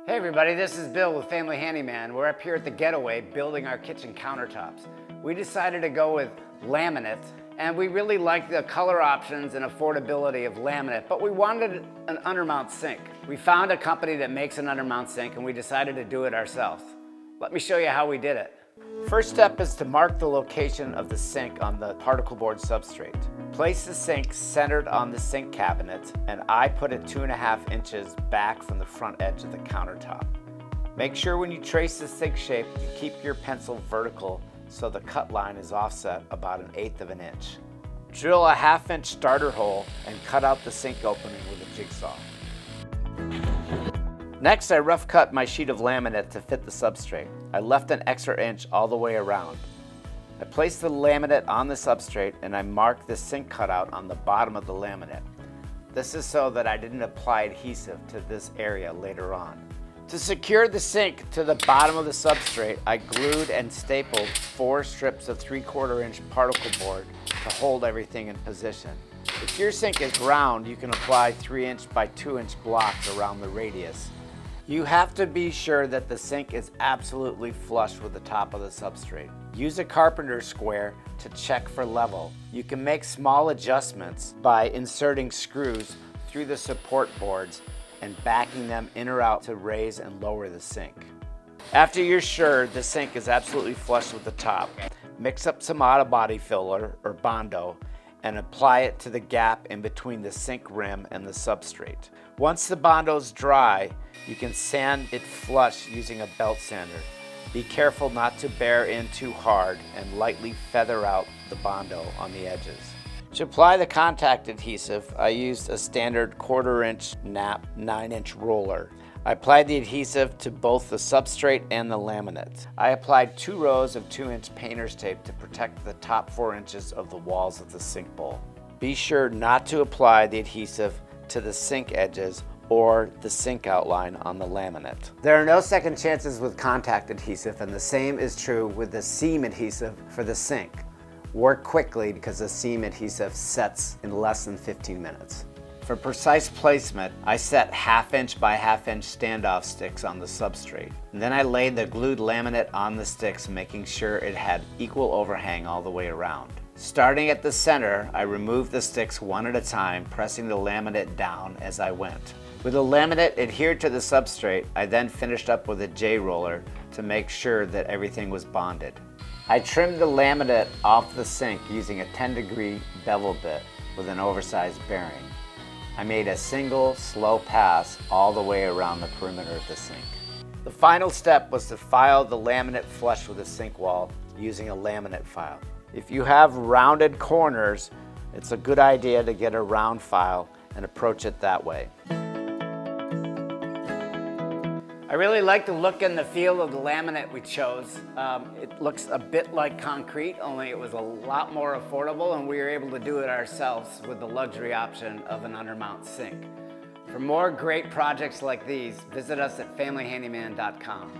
Hey everybody, this is Bill with Family Handyman. We're up here at the Getaway building our kitchen countertops. We decided to go with laminate, and we really like the color options and affordability of laminate, but we wanted an undermount sink. We found a company that makes an undermount sink and we decided to do it ourselves. Let me show you how we did it. First step is to mark the location of the sink on the particle board substrate. Place the sink centered on the sink cabinet, and I put it 2.5 inches back from the front edge of the countertop. Make sure when you trace the sink shape, you keep your pencil vertical so the cut line is offset about 1/8 of an inch. Drill a 1/2 inch starter hole and cut out the sink opening with a jigsaw. Next, I rough cut my sheet of laminate to fit the substrate. I left an extra inch all the way around. I placed the laminate on the substrate and I marked the sink cutout on the bottom of the laminate. This is so that I didn't apply adhesive to this area later on. To secure the sink to the bottom of the substrate, I glued and stapled 4 strips of 3/4 inch particle board to hold everything in position. If your sink is round, you can apply 3" by 2" blocks around the radius. You have to be sure that the sink is absolutely flush with the top of the substrate. Use a carpenter's square to check for level. You can make small adjustments by inserting screws through the support boards and backing them in or out to raise and lower the sink. After you're sure the sink is absolutely flush with the top, mix up some auto body filler or Bondo and apply it to the gap in between the sink rim and the substrate. Once the Bondo is dry, you can sand it flush using a belt sander. Be careful not to bear in too hard and lightly feather out the Bondo on the edges. To apply the contact adhesive, I used a standard 1/4 inch nap 9" roller. I applied the adhesive to both the substrate and the laminate. I applied 2 rows of 2" painter's tape to protect the top 4 inches of the walls of the sink bowl. Be sure not to apply the adhesive to the sink edges or the sink outline on the laminate. There are no second chances with contact adhesive, and the same is true with the seam adhesive for the sink. Work quickly because the seam adhesive sets in less than 15 minutes. For precise placement, I set 1/2 inch by 1/2 inch standoff sticks on the substrate. And then I laid the glued laminate on the sticks, making sure it had equal overhang all the way around. Starting at the center, I removed the sticks one at a time, pressing the laminate down as I went. With the laminate adhered to the substrate, I then finished up with a J-roller to make sure that everything was bonded. I trimmed the laminate off the sink using a 10-degree bevel bit with an oversized bearing. I made a single, slow pass all the way around the perimeter of the sink. The final step was to file the laminate flush with the sink wall using a laminate file. If you have rounded corners, it's a good idea to get a round file and approach it that way. I really like the look and the feel of the laminate we chose. It looks a bit like concrete, only it was a lot more affordable, and we were able to do it ourselves with the luxury option of an undermount sink. For more great projects like these, visit us at familyhandyman.com.